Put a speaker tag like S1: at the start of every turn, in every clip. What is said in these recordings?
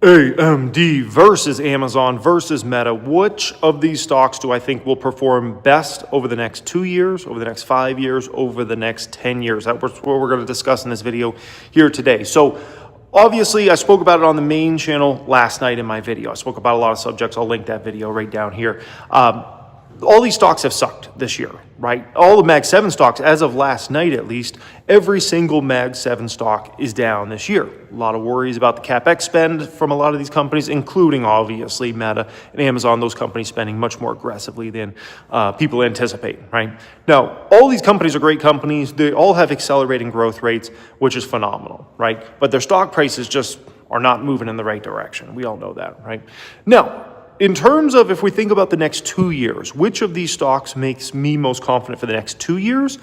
S1: AMD versus Amazon versus Meta. Which of these stocks do I think will perform best over the next 2 years, over the next 5 years, over the next 10 years? That's what we're going to discuss in this video here today. So obviously, I spoke about it on the main channel last night in my video. I spoke about a lot of subjects. I'll link that video right down here. All these stocks have sucked this year, right? All the Mag 7 stocks, as of last night at least, every single Mag 7 stock is down this year. A lot of worries about the CapEx spend from a lot of these companies, including obviously Meta and Amazon, those companies spending much more aggressively than people anticipate, right? Now, all these companies are great companies. They all have accelerating growth rates, which is phenomenal, right? But their stock prices just are not moving in the right direction. We all know that, right? Now, in terms of if we think about the next 2 years, which of these stocks makes me most confident for the next 2 years?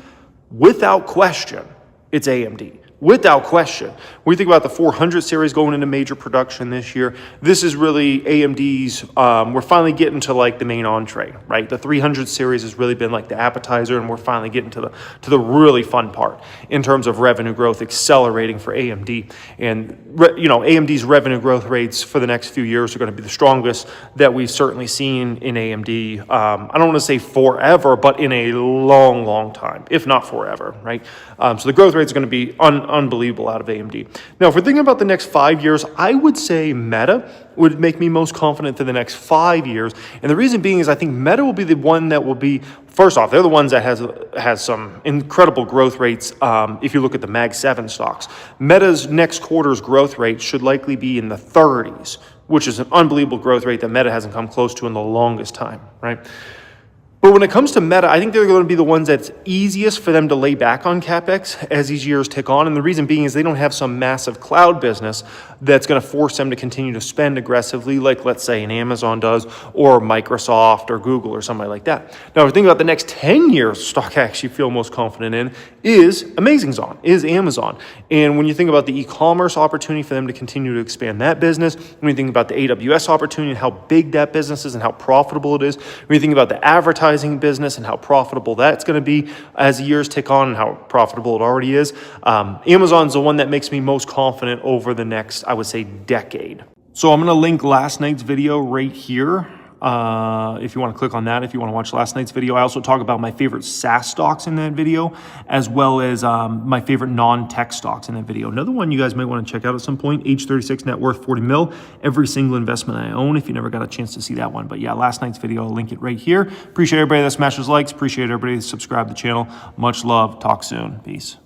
S1: Without question, it's AMD. Without question. When you think about the 400 series going into major production this year, this is really AMD's, we're finally getting to like the main entree, right? The 300 series has really been like the appetizer, and we're finally getting to the really fun part in terms of revenue growth accelerating for AMD. And AMD's revenue growth rates for the next few years are going to be the strongest that we've certainly seen in AMD. I don't want to say forever, but in a long, long time, if not forever, right? So the growth rate is going to be unbelievable out of AMD. Now, if we're thinking about the next 5 years, I would say Meta would make me most confident for the next 5 years. And the reason being is I think Meta will be the one that will be, first off, they're the ones that has some incredible growth rates. If you look at the Mag 7 stocks, Meta's next quarter's growth rate should likely be in the 30s, which is an unbelievable growth rate that Meta hasn't come close to in the longest time, right? But when it comes to Meta, I think they're going to be the ones that's easiest for them to lay back on CapEx as these years tick on. And the reason being is they don't have some massive cloud business that's going to force them to continue to spend aggressively, like let's say an Amazon does, or Microsoft or Google or somebody like that. Now, if we think about the next 10 years stock I actually feel most confident in is Amazon. And when you think about the e-commerce opportunity for them to continue to expand that business, when you think about the AWS opportunity and how big that business is and how profitable it is, when you think about the advertising business and how profitable that's going to be as the years tick on and how profitable it already is, Amazon's the one that makes me most confident over the next, I would say, decade. So I'm going to link last night's video right here. If you want to click on that, if you want to watch last night's video. I also talk about my favorite SaaS stocks in that video, as well as my favorite non-tech stocks in that video. Another one you guys might want to check out at some point, H36 net worth 40 mil, every single investment I own, if you never got a chance to see that one. But yeah, last night's video, I'll link it right here. Appreciate everybody that smashes likes. Appreciate everybody that subscribe to the channel. Much love. Talk soon. Peace.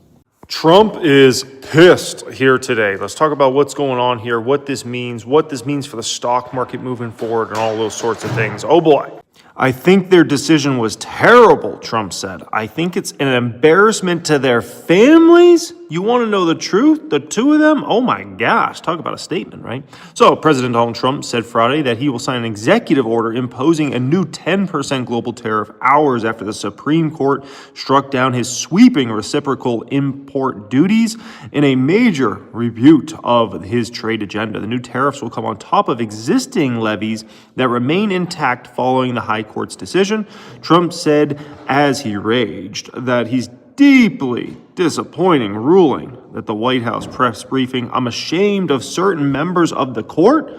S1: Trump is pissed here today. Let's talk about what's going on here, what this means for the stock market moving forward, and all those sorts of things. Oh boy. I think their decision was terrible, Trump said. I think it's an embarrassment to their families. You want to know the truth? The two of them? Oh my gosh, talk about a statement, right? So President Donald Trump said Friday that he will sign an executive order imposing a new 10% global tariff hours after the Supreme Court struck down his sweeping reciprocal import duties in a major rebuke of his trade agenda. The new tariffs will come on top of existing levies that remain intact following the High Court's decision. Trump said as he raged that he's deeply disappointing ruling that the White House press briefing. I'm ashamed of certain members of the court.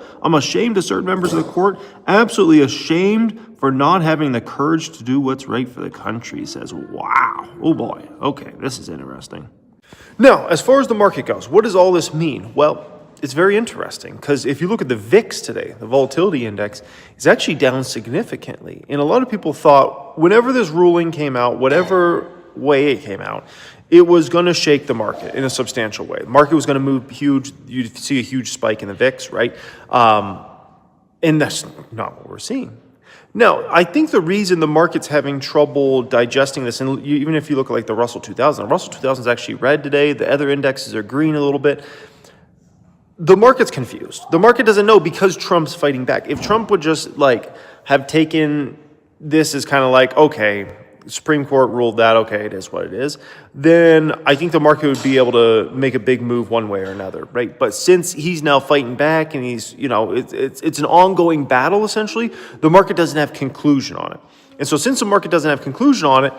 S1: Absolutely ashamed for not having the courage to do what's right for the country, he says. Wow. Oh boy. Okay, this is interesting. Now, as far as the market goes, what does all this mean? Well, it's very interesting because if you look at the VIX today, the volatility index is actually down significantly. And a lot of people thought whenever this ruling came out, whatever way it came out, it was going to shake the market in a substantial way. The market was going to move huge. You'd see a huge spike in the VIX, right? And that's not what we're seeing. Now, I think the reason the market's having trouble digesting this, and even if you look at like the Russell 2000, the Russell 2000 is actually red today. The other indexes are green a little bit. The market's confused. The market doesn't know because Trump's fighting back. If Trump would just have taken this as kind of like, okay, Supreme Court ruled that, okay, it is what it is, then I think the market would be able to make a big move one way or another, right? But since he's now fighting back and he's, it's an ongoing battle essentially, the market doesn't have conclusion on it. And so since the market doesn't have conclusion on it,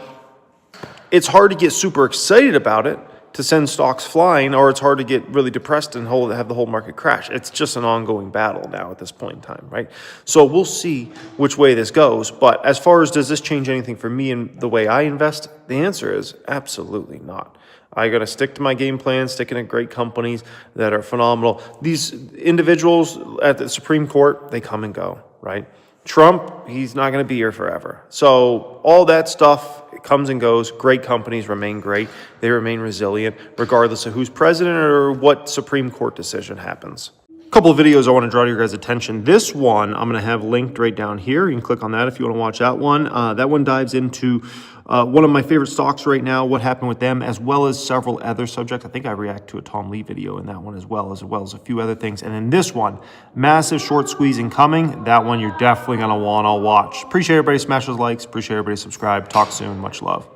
S1: it's hard to get super excited about it to send stocks flying, or it's hard to get really depressed and have the whole market crash. It's just an ongoing battle now at this point in time, right? So we'll see which way this goes. But as far as does this change anything for me and the way I invest, the answer is absolutely not. I got to stick to my game plan, sticking to great companies that are phenomenal. These individuals at the Supreme Court, they come and go, right? Trump, he's not going to be here forever. So all that stuff, it comes and goes. Great companies remain great. They remain resilient, regardless of who's president or what Supreme Court decision happens. A couple of videos I want to draw to your guys' attention. This one I'm going to have linked right down here. You can click on that if you want to watch that one. That one dives into one of my favorite stocks right now, what happened with them, as well as several other subjects. I think I react to a Tom Lee video in that one as well as a few other things. And then this one, massive short squeezing coming. That one you're definitely going to want to watch. Appreciate everybody smash those likes. Appreciate everybody subscribe. Talk soon. Much love.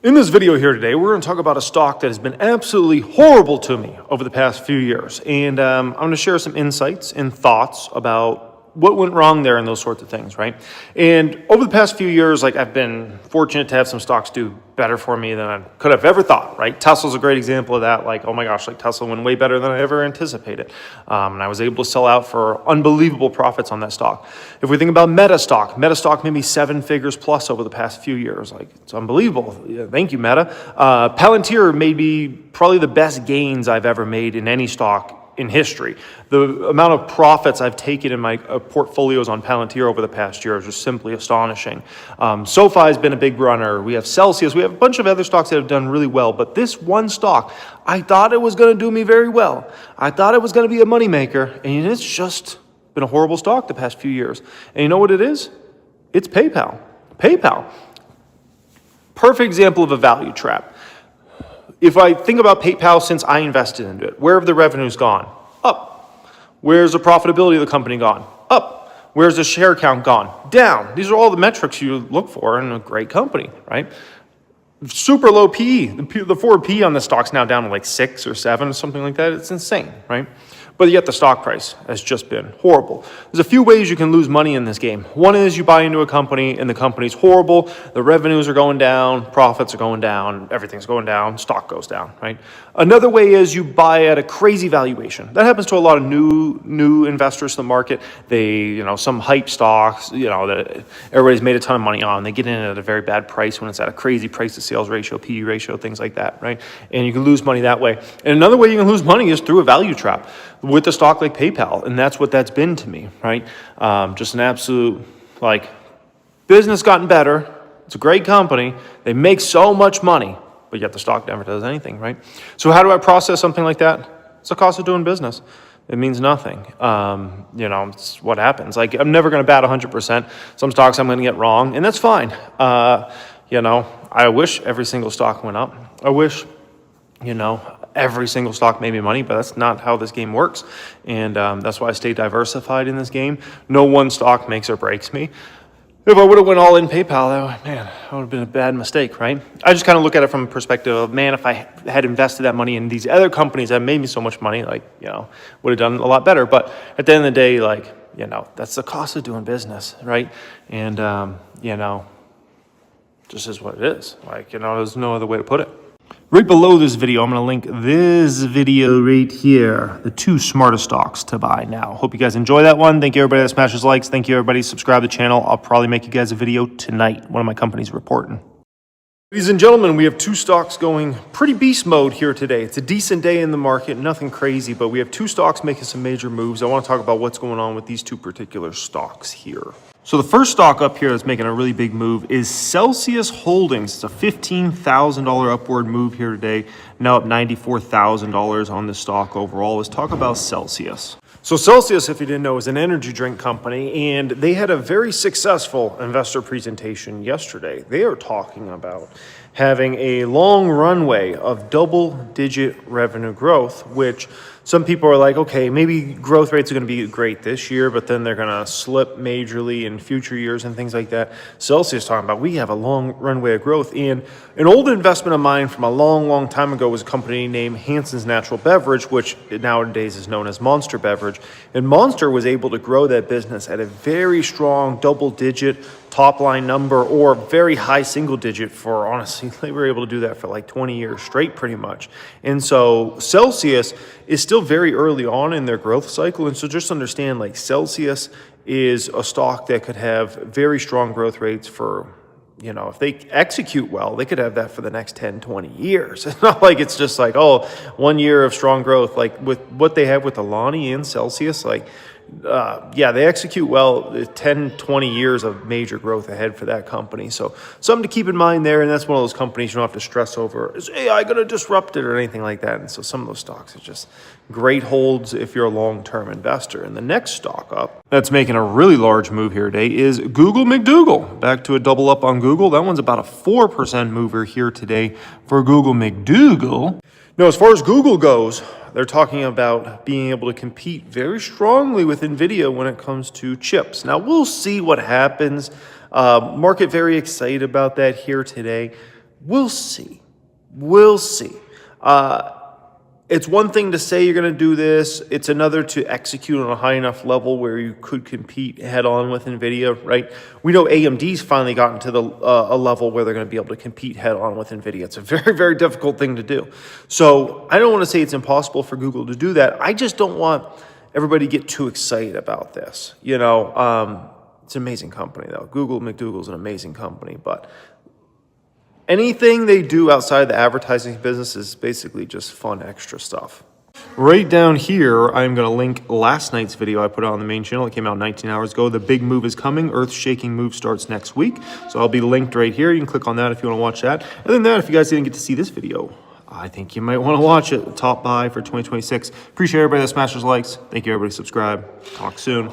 S1: In this video here today, we're going to talk about a stock that has been absolutely horrible to me over the past few years. And I'm going to share some insights and thoughts about what went wrong there and those sorts of things, right? And over the past few years, like I've been fortunate to have some stocks do better for me than I could have ever thought, right? Tesla's a great example of that. Like, oh my gosh, like Tesla went way better than I ever anticipated. And I was able to sell out for unbelievable profits on that stock. If we think about Meta stock made me 7 figures plus over the past few years. Like, it's unbelievable. Yeah, thank you, Meta. Palantir made me probably the best gains I've ever made in any stock in history. The amount of profits I've taken in my portfolios on Palantir over the past year is just simply astonishing. SoFi has been a big runner. We have Celsius. We have a bunch of other stocks that have done really well. But this one stock, I thought it was going to do me very well. I thought it was going to be a moneymaker. And it's just been a horrible stock the past few years. And you know what it is? It's PayPal. PayPal. Perfect example of a value trap. If I think about PayPal since I invested into it, where have the revenues gone? Up. Where's the profitability of the company gone? Up. Where's the share count gone? Down. These are all the metrics you look for in a great company, right? Super low PE. The forward PE on the stock's now down to like 6 or 7 or something like that. It's insane, right? But yet the stock price has just been horrible. There's a few ways you can lose money in this game. One is you buy into a company and the company's horrible. The revenues are going down, profits are going down, everything's going down, stock goes down, right? Another way is you buy at a crazy valuation. That happens to a lot of new investors to the market. They, some hype stocks, that everybody's made a ton of money on. They get in at a very bad price when it's at a crazy price to sales ratio, PE ratio, things like that, right? And you can lose money that way. And another way you can lose money is through a value trap with a stock like PayPal, and that's what that's been to me, right? Just an absolute, business gotten better. It's a great company. They make so much money, but yet the stock never does anything, right? So how do I process something like that? It's the cost of doing business. It means nothing. It's what happens. Like, I'm never going to bat 100%. Some stocks I'm going to get wrong, and that's fine. I wish every single stock went up. I wish, every single stock made me money, but that's not how this game works. And that's why I stay diversified in this game. No one stock makes or breaks me. If I would have went all in PayPal, that would have been a bad mistake, right? I just kind of look at it from a perspective of, man, if I had invested that money in these other companies that made me so much money, would have done a lot better. But at the end of the day, that's the cost of doing business, right? And, just is what it is. There's no other way to put it. Right below this video, I'm going to link this video right here, the 2 smartest stocks to buy now. Hope you guys enjoy that one. Thank you everybody that smashes likes. Thank you everybody subscribe to the channel. I'll probably make you guys a video tonight. One of my companies reporting. Ladies and gentlemen, we have 2 stocks going pretty beast mode here today. It's a decent day in the market, nothing crazy, but we have 2 stocks making some major moves. I want to talk about what's going on with these 2 particular stocks here. So the first stock up here that's making a really big move is Celsius Holdings. It's a $15,000 upward move here today. Now up $94,000 on this stock overall. Let's talk about Celsius. So Celsius, if you didn't know, is an energy drink company, and they had a very successful investor presentation yesterday. They are talking about having a long runway of double-digit revenue growth, which some people are like, okay, maybe growth rates are going to be great this year, but then they're going to slip majorly in future years and things like that. Celsius talking about we have a long runway of growth. And an old investment of mine from a long time ago was a company named Hanson's Natural Beverage, which nowadays is known as Monster Beverage. And Monster was able to grow that business at a very strong double-digit top line number or very high single digit for, honestly, they were able to do that for like 20 years straight pretty much. And so Celsius is still very early on in their growth cycle. And so just understand, like, Celsius is a stock that could have very strong growth rates for, you know, if they execute well, they could have that for the next 10, 20 years. It's not like it's just like, oh, 1 year of strong growth. Like with what they have with Alani and Celsius, like, yeah, they execute well, 10, 20 years of major growth ahead for that company. So something to keep in mind there. And that's one of those companies you don't have to stress over, is AI going to disrupt it or anything like that? And so some of those stocks are just great holds if you're a long-term investor. And the next stock up that's making a really large move here today is Google McDougal. Back to a double up on Google. That one's about a 4% mover here today for Google McDougal. Now, as far as Google goes, they're talking about being able to compete very strongly with NVIDIA when it comes to chips. Now, we'll see what happens. Market very excited about that here today. We'll see. We'll see. It's one thing to say you're going to do this. It's another to execute on a high enough level where you could compete head on with NVIDIA, right? We know AMD's finally gotten to a level where they're going to be able to compete head on with NVIDIA. It's a very, very difficult thing to do. So I don't want to say it's impossible for Google to do that. I just don't want everybody to get too excited about this. You know, it's an amazing company, though. Google McDougal's an amazing company, but anything they do outside the advertising business is basically just fun extra stuff. Right down here, I'm going to link last night's video I put out on the main channel. It came out 19 hours ago. The big move is coming. Earth-shaking move starts next week. So I'll be linked right here. You can click on that if you want to watch that. Other than that, if you guys didn't get to see this video, I think you might want to watch it. Top buy for 2026. Appreciate everybody that smashes likes. Thank you, everybody. Subscribe. Talk soon.